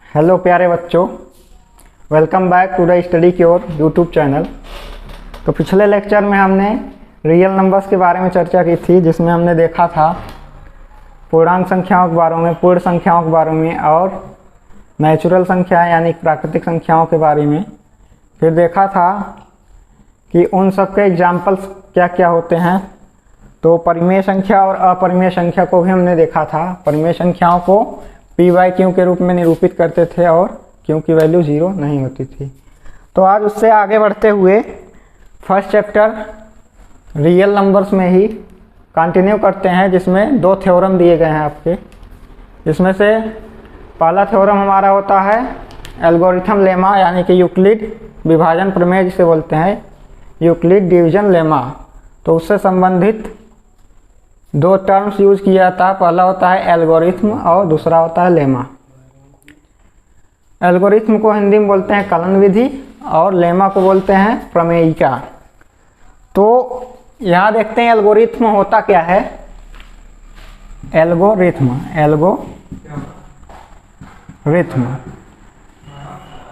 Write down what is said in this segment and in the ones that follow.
Hello प्यारे बच्चों, welcome back to the Study Cure YouTube channel. तो पिछले लेक्चर में हमने रियल नंबर्स के बारे में चर्चा की थी, जिसमें हमने देखा था पूर्णांक संख्याओं के बारे में, पूर्ण संख्याओं के बारे में और नेचुरल संख्याएं यानी प्राकृतिक संख्याओं के बारे में। फिर देखा था कि उन सब के एग्जाम्पल्स क्या क्या होते हैं। तो परिमेय संख्या और अपरिमेय संख्या को भी हमने देखा था। परिमेय संख्याओं को p बाई क्यू के रूप में निरूपित करते थे और क्यू की वैल्यू 0 नहीं होती थी। तो आज उससे आगे बढ़ते हुए फर्स्ट चैप्टर रियल नंबर्स में ही कंटिन्यू करते हैं, जिसमें 2 थ्योरम दिए गए हैं आपके। इसमें से पहला थ्योरम हमारा होता है एल्गोरिथम लेमा, यानी कि यूक्लिड विभाजन प्रमेय जिसे बोलते हैं, यूक्लिड डिवीजन लेमा। तो उससे संबंधित 2 टर्म्स यूज किया जाता है। पहला होता है एल्गोरिथम और दूसरा होता है लेमा। एल्गोरिथम को हिंदी में बोलते हैं कलन विधि और लेमा को बोलते हैं प्रमेयिका। तो यहाँ देखते हैं एल्गोरिथम होता क्या है। एल्गोरिथम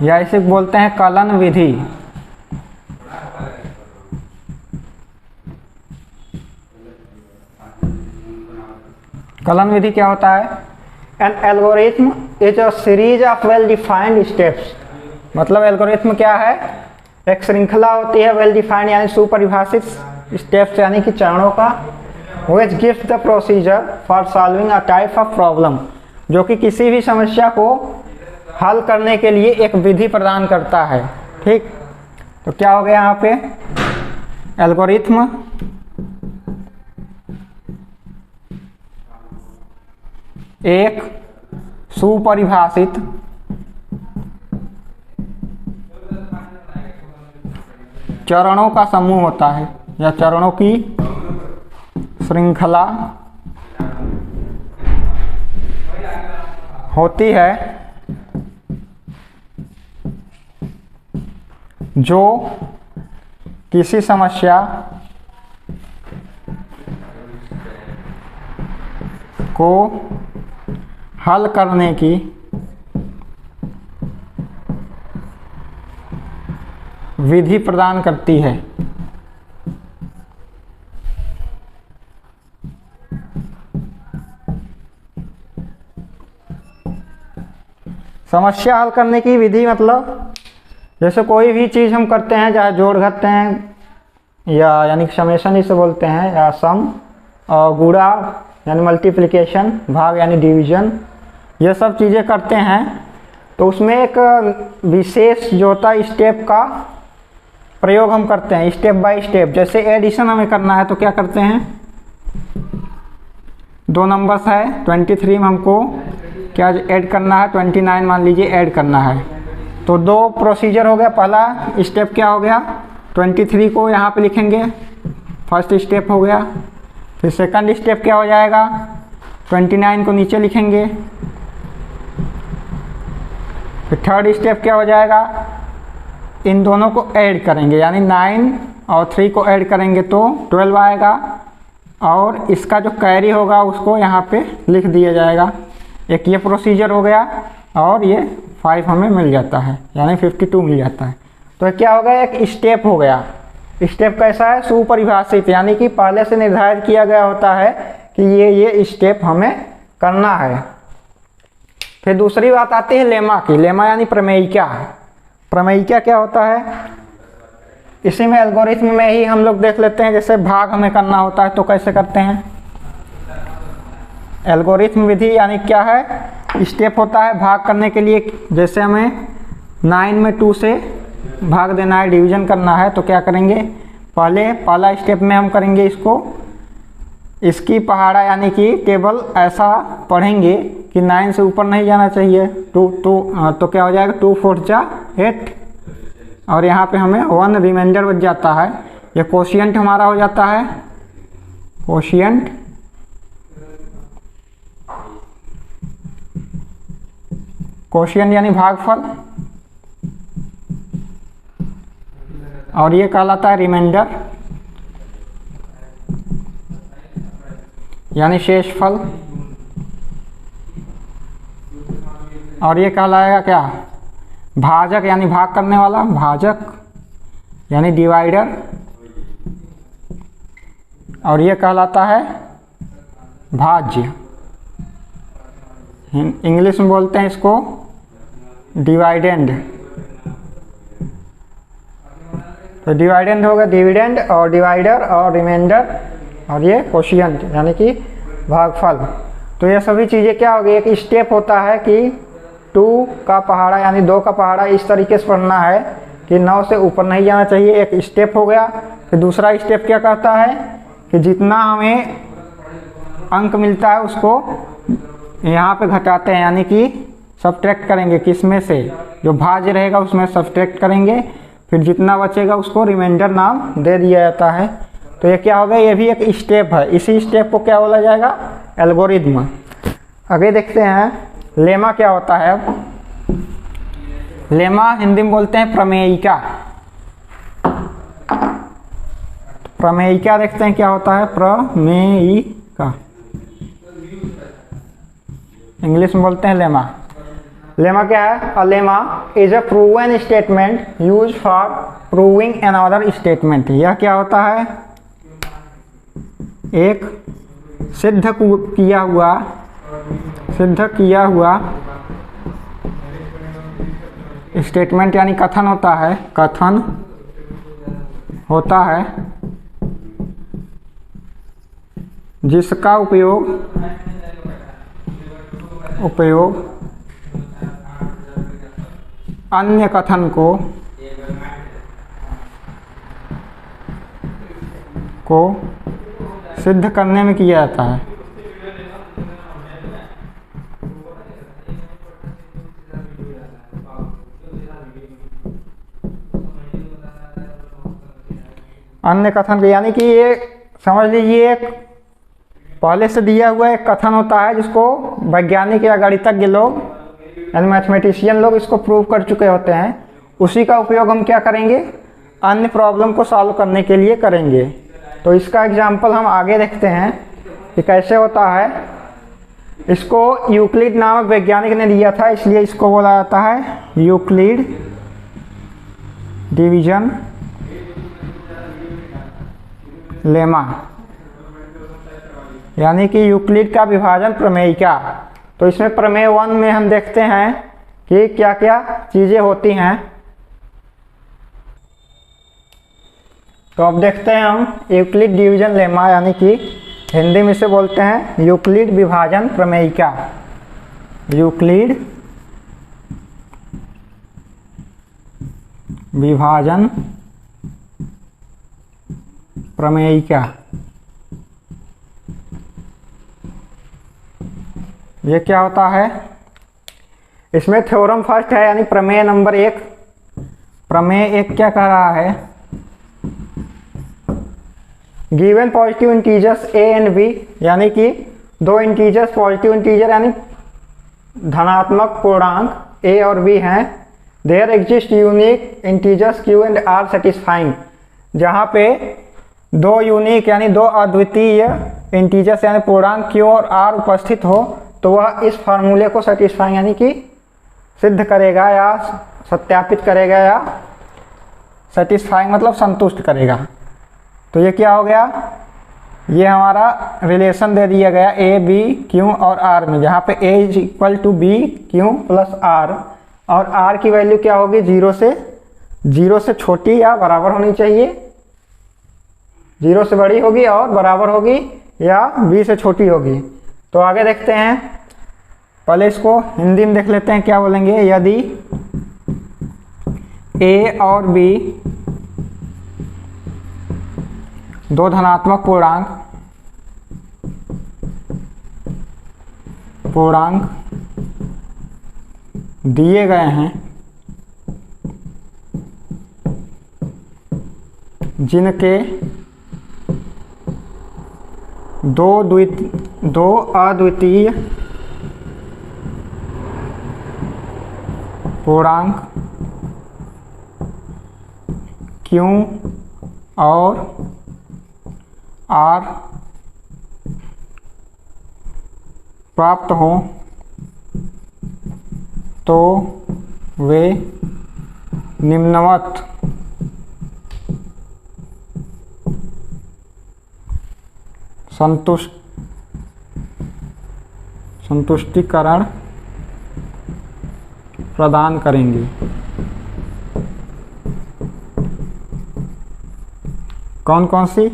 या इसे बोलते हैं कलन विधि। कलन विधि क्या होता है? An algorithm is a series of well defined steps. मतलब एल्गोरिथम क्या है? एक श्रृंखला होती है वेल डिफाइंड यानी सुपरिभाषित स्टेप्स यानी कि चरणों का, which gives the procedure for solving a type of problem, जो कि किसी भी समस्या को हल करने के लिए एक विधि प्रदान करता है। ठीक, तो क्या हो गया यहाँ पे? एल्गोरिथम एक सुपरिभाषित चरणों का समूह होता है या चरणों की श्रृंखला होती है, जो किसी समस्या को हल करने की विधि प्रदान करती है। समस्या हल करने की विधि मतलब जैसे कोई भी चीज़ हम करते हैं, चाहे जोड़ घटाते हैं या यानी समेशन इसे बोलते हैं, या सम और गुणा यानी मल्टीप्लिकेशन, भाग यानी डिवीजन, ये सब चीज़ें करते हैं। तो उसमें एक विशेष जो होता है स्टेप का प्रयोग हम करते हैं, स्टेप बाय स्टेप। जैसे एडिशन हमें करना है तो क्या करते हैं? 2 नंबर्स है 23 में हमको क्या ऐड करना है? 29 मान लीजिए ऐड करना है। तो 2 प्रोसीजर हो गया। पहला स्टेप क्या हो गया? 23 को यहाँ पे लिखेंगे, फर्स्ट स्टेप हो गया। फिर सेकंड स्टेप क्या हो जाएगा? 29 को नीचे लिखेंगे। फिर थर्ड स्टेप क्या हो जाएगा? इन दोनों को ऐड करेंगे, यानी 9 और 3 को ऐड करेंगे तो 12 आएगा, और इसका जो कैरी होगा उसको यहाँ पे लिख दिया जाएगा। एक ये प्रोसीजर हो गया और ये 5 हमें मिल जाता है, यानी 52 मिल जाता है। तो क्या हो गया? एक स्टेप हो गया। स्टेप कैसा है? सुपरिभाषित, यानी कि पहले से निर्धारित किया गया होता है कि ये स्टेप हमें करना है। फिर दूसरी बात आती है लेमा की। लेमा यानी प्रमेयिका। प्रमेयिका क्या होता है? इसी में एल्गोरिथम में ही हम लोग देख लेते हैं। जैसे भाग हमें करना होता है तो कैसे करते हैं? एल्गोरिथम विधि यानी क्या है? स्टेप होता है भाग करने के लिए। जैसे हमें 9 में 2 से भाग देना है, डिवीजन करना है, तो क्या करेंगे? पहला स्टेप में हम करेंगे इसकी पहाड़ा यानी कि टेबल ऐसा पढ़ेंगे कि 9 से ऊपर नहीं जाना चाहिए। तो क्या हो जाएगा? 2 4 जा 8, और यहाँ पे हमें 1 रिमाइंडर बच जाता है। ये कोशिएंट हमारा हो जाता है। कोशिएंट यानी भागफल, और ये कहलाता है रिमाइंडर यानी शेषफल। और ये कहलाएगा क्या, भाजक यानी भाग करने वाला, भाजक यानी डिवाइडर, और ये कहलाता है भाज्य। इंग्लिश में बोलते हैं इसको डिवाइडेंड। तो डिवाइडेंड होगा डिविडेंड, और डिवाइडर और रिमाइंडर, और ये कोशिएंट यानी कि भागफल। तो ये सभी चीज़ें क्या होगी, एक स्टेप होता है कि 2 का पहाड़ा यानी 2 का पहाड़ा इस तरीके से पढ़ना है कि 9 से ऊपर नहीं जाना चाहिए, एक स्टेप हो गया। फिर दूसरा स्टेप क्या करता है कि जितना हमें अंक मिलता है उसको यहाँ पे घटाते हैं, यानी कि सब्ट्रैक्ट करेंगे, किसमें से, जो भाज्य रहेगा उसमें सब्ट्रैक्ट करेंगे, फिर जितना बचेगा उसको रिमाइंडर नाम दे दिया जाता है। तो ये क्या होगा, ये भी एक स्टेप है, इसी स्टेप को क्या बोला जाएगा, एल्गोरिथम। आगे देखते हैं लेमा क्या होता है। अब लेमा हिंदी में बोलते हैं प्रमेयिका। प्रमेयिका देखते हैं क्या होता है, प्रमेयिका इंग्लिश में बोलते हैं लेमा। लेमा क्या है, a lemma is a proven statement used for proving another statement. यह क्या होता है, एक सिद्ध किया हुआ स्टेटमेंट यानी कथन होता है, कथन होता है जिसका उपयोग अन्य कथन को सिद्ध करने में किया जाता है। अन्य कथन के यानी कि ये समझ लीजिए एक पहले से दिया हुआ एक कथन होता है जिसको वैज्ञानिक या गणितज्ञ लोग यानी मैथमेटिशियन लोग इसको प्रूव कर चुके होते हैं। उसी का उपयोग हम क्या करेंगे, अन्य प्रॉब्लम को सॉल्व करने के लिए करेंगे। तो इसका एग्जाम्पल हम आगे देखते हैं कि कैसे होता है। इसको यूक्लिड नामक वैज्ञानिक ने दिया था, इसलिए इसको बोला जाता है यूक्लिड डिवीजन लेमा, यानी कि यूक्लिड का विभाजन प्रमेयिका। तो इसमें प्रमेय 1 में हम देखते हैं कि क्या क्या चीज़ें होती हैं। तो अब देखते हैं हम यूक्लिड डिवीजन लेमा, यानी कि हिंदी में से बोलते हैं यूक्लिड विभाजन प्रमेयिका। यूक्लिड विभाजन प्रमेयिका, ये क्या होता है, इसमें थ्योरम फर्स्ट है यानी प्रमेय नंबर 1। प्रमेय 1 क्या कह रहा है, given positive integers a and b, यानी कि 2 इंटीजर्स पॉजिटिव इंटीजर यानी धनात्मक पूर्णांक a और b हैं। There exist unique integers q and r satisfying, जहाँ पे 2 यूनिक यानी 2 अद्वितीय इंटीजर्स यानी पूर्णांक q और r उपस्थित हो तो वह इस फार्मूले को सेटिस्फाइंग यानी कि सिद्ध करेगा या सत्यापित करेगा, या सेटिस्फाइंग मतलब संतुष्ट करेगा। तो ये क्या हो गया, ये हमारा रिलेशन दे दिया गया a b q और r में, जहाँ पे a is equal to b q plus r, और r की वैल्यू क्या होगी, 0 से छोटी या बराबर होनी चाहिए, 0 से बड़ी होगी और बराबर होगी, या b से छोटी होगी। तो आगे देखते हैं, पहले इसको हिंदी में देख लेते हैं क्या बोलेंगे। यदि a और b 2 धनात्मक पूर्णांक दिए गए हैं जिनके 2 अद्वितीय पूर्णांक Q और R प्राप्त हो तो वे निम्नवत संतुष्टिकरण प्रदान करेंगे। कौन कौन सी?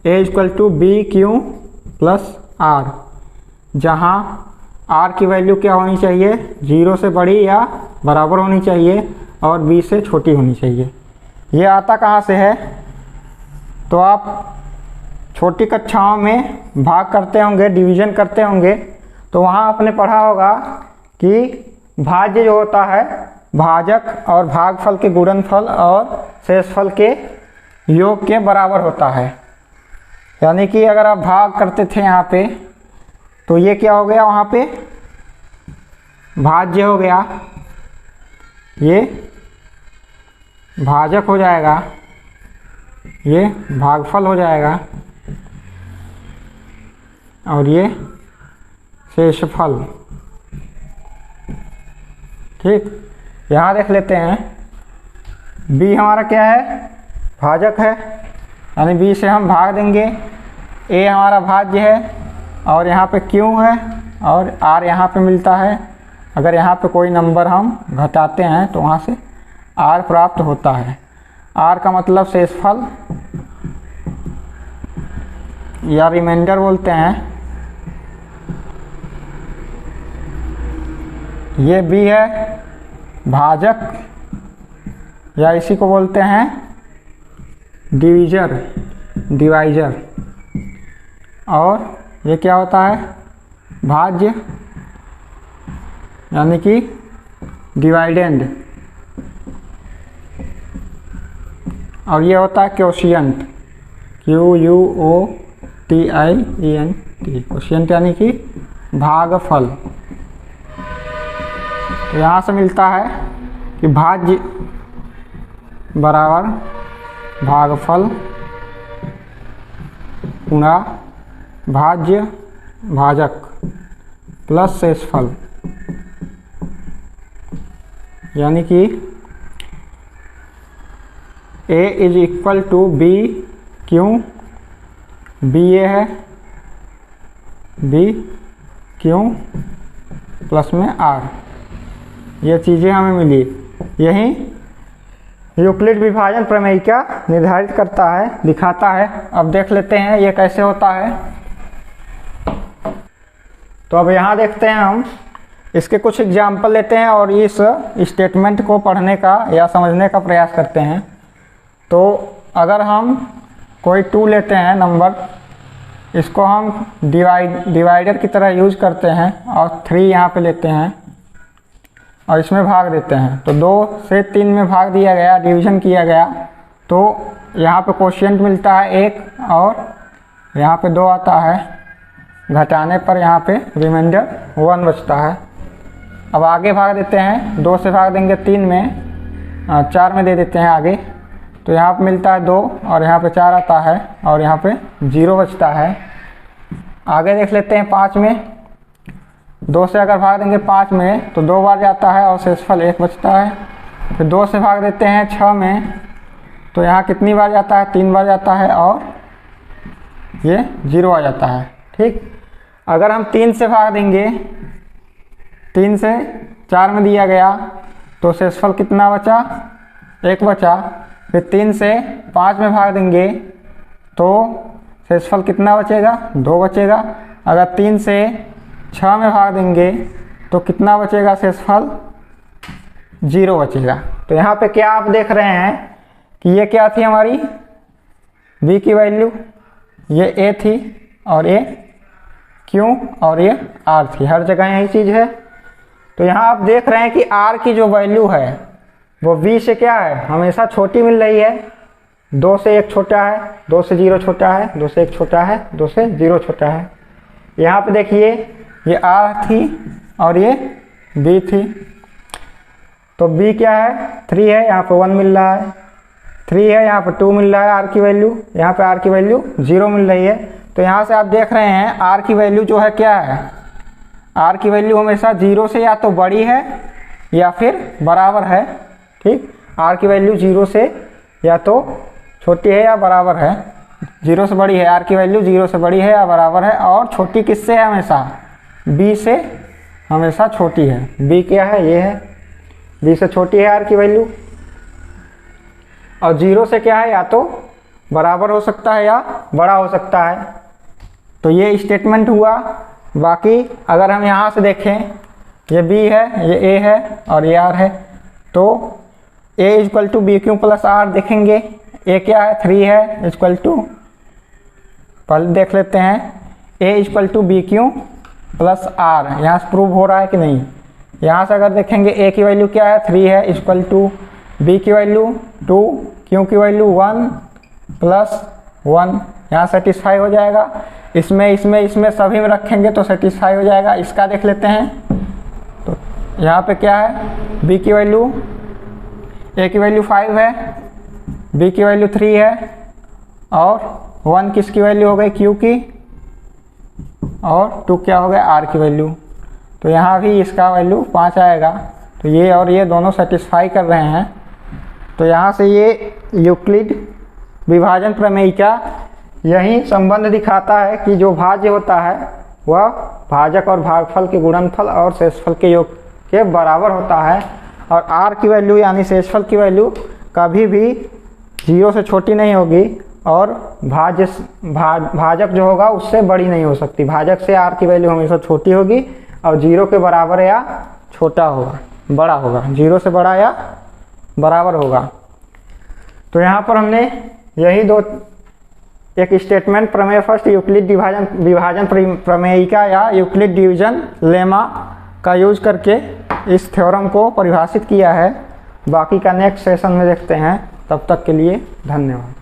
A equal to B Q plus R, जहाँ आर की वैल्यू क्या होनी चाहिए? 0 से बड़ी या बराबर होनी चाहिए और बी से छोटी होनी चाहिए। ये आता कहाँ से है? तो आप छोटी कक्षाओं में भाग करते होंगे, डिवीज़न करते होंगे, तो वहाँ आपने पढ़ा होगा कि भाज्य जो होता है भाजक और भागफल के गुणनफल और शेषफल के योग के बराबर होता है। यानी कि अगर आप भाग करते थे यहाँ पे, तो ये क्या हो गया? वहाँ पे भाज्य हो गया, ये भाजक हो जाएगा, ये भागफल हो जाएगा और ये शेषफल। ठीक, यहाँ देख लेते हैं। b हमारा क्या है? भाजक है, यानी b से हम भाग देंगे। a हमारा भाज्य है और यहाँ पे q है और r यहाँ पे मिलता है। अगर यहाँ पे कोई नंबर हम घटाते हैं तो वहाँ से r प्राप्त होता है। r का मतलब शेषफल या रिमाइंडर बोलते हैं। ये b है भाजक, या इसी को बोलते हैं डिवाइजर। और ये क्या होता है? भाज्य, यानी कि डिवाइडेंड। और ये होता है क्वोशिएंट, QUOTIENT, क्वोशिएंट यानी कि भागफल। तो यहाँ से मिलता है कि भाज्य बराबर भागफल गुणा भाज्य भाजक प्लस शेषफल, यानी कि A is equal to B Q? B A है, बी क्यों प्लस में आर। ये चीज़ें हमें मिली। यही यूक्लिड विभाजन प्रमेयिका निर्धारित करता है, दिखाता है। अब देख लेते हैं ये कैसे होता है। तो अब यहाँ देखते हैं हम, इसके कुछ एग्जाम्पल लेते हैं और इस स्टेटमेंट को पढ़ने का या समझने का प्रयास करते हैं। तो अगर हम कोई 2 लेते हैं नंबर, इसको हम डिवाइडर की तरह यूज करते हैं और 3 यहाँ पे लेते हैं और इसमें भाग देते हैं। तो 2 से 3 में भाग दिया गया, डिवीज़न किया गया, तो यहाँ पे क्वोशिएंट मिलता है 1 और यहाँ पे 2 आता है। घटाने पर यहाँ पे रिमाइंडर 1 बचता है। अब आगे भाग देते हैं, 2 से भाग देंगे 3 में, 4 में दे देते हैं आगे, तो यहाँ पे मिलता है 2 और यहाँ पे 4 आता है और यहाँ पे 0 बचता है। आगे देख लेते हैं 5 में, 2 से अगर भाग देंगे 5 में तो 2 बार जाता है और शेषफल 1 बचता है। फिर 2 से भाग देते हैं 6 में, तो यहाँ कितनी बार जाता है? 3 बार जाता है और ये 0 आ जाता है। ठीक, अगर हम 3 से भाग देंगे, 3 से 4 में दिया गया तो शेषफल कितना बचा? 1 बचा। फिर 3 से 5 में भाग देंगे तो शेषफल कितना बचेगा? 2 बचेगा। अगर 3 से 6 में भाग देंगे तो कितना बचेगा शेषफल? 0 बचेगा। तो यहाँ पे क्या आप देख रहे हैं कि ये क्या थी हमारी b की वैल्यू, ये a थी और ये q और ये r थी। हर जगह यही चीज़ है। तो यहाँ आप देख रहे हैं कि r की जो वैल्यू है वो v से क्या है? हमेशा छोटी मिल रही है। 2 से 1 छोटा है, 2 से 0 छोटा है, 2 से 1 छोटा है, 2 से 0 छोटा है। यहाँ पे देखिए ये r थी और ये b थी। तो b क्या है? 3 है, यहाँ पे 1 मिल रहा है। 3 है, यहाँ पे 2 मिल रहा है r की वैल्यू, यहाँ पे r की वैल्यू 0 मिल रही है। तो यहाँ से आप देख रहे हैं r की वैल्यू जो है क्या है? r की वैल्यू हमेशा 0 से या तो बड़ी है या फिर बराबर है। ठीक, आर की वैल्यू 0 से या तो छोटी है या बराबर है, 0 से बड़ी है, आर की वैल्यू 0 से बड़ी है या बराबर है, और छोटी किससे है? हमेशा बी से हमेशा छोटी है। बी क्या है? ये है, बी से छोटी है आर की वैल्यू। और 0 से क्या है? या तो बराबर हो सकता है या बड़ा हो सकता है। तो ये स्टेटमेंट हुआ। बाकी अगर हम यहाँ से देखें, ये बी है, ये ए है और ये आर है, तो A equal to B Q plus R देखेंगे। ए क्या है? 3 है, इक्वल टू, पहले देख लेते हैं, A equal to B Q plus R. यहाँ से प्रूव हो रहा है कि नहीं? यहाँ से अगर देखेंगे, ए की वैल्यू क्या है? 3 है, इक्वल टू बी की वैल्यू 2, क्यू की वैल्यू 1 प्लस 1, यहाँ सेटिस्फाई हो जाएगा। इसमें सभी में रखेंगे तो सेटिस्फाई हो जाएगा। इसका देख लेते हैं, तो यहाँ पे क्या है? बी की वैल्यू, ए की वैल्यू 5 है, बी की वैल्यू 3 है, और 1 किसकी वैल्यू हो गई? क्यू की, और 2 क्या हो गया? आर की वैल्यू। तो यहाँ भी इसका वैल्यू 5 आएगा। तो ये और ये दोनों सेटिस्फाई कर रहे हैं। तो यहाँ से ये यूक्लिड विभाजन प्रमेय का यही संबंध दिखाता है कि जो भाज्य होता है वह भाजक और भागफल के गुणनफल और शेषफल के योग के बराबर होता है। और आर की वैल्यू यानी शेषफल की वैल्यू कभी भी 0 से छोटी नहीं होगी, और भाजक जो होगा उससे बड़ी नहीं हो सकती। भाजक से आर की वैल्यू हमेशा छोटी होगी और 0 के बराबर या छोटा होगा, बड़ा होगा, 0 से बड़ा या बराबर होगा। तो यहाँ पर हमने यही दो, एक स्टेटमेंट प्रमेय फर्स्ट यूक्लिड विभाजन प्रमेयिका या यूक्लिड डिवीजन लेमा का यूज करके इस थ्योरम को परिभाषित किया है। बाकी का नेक्स्ट सेशन में देखते हैं। तब तक के लिए धन्यवाद।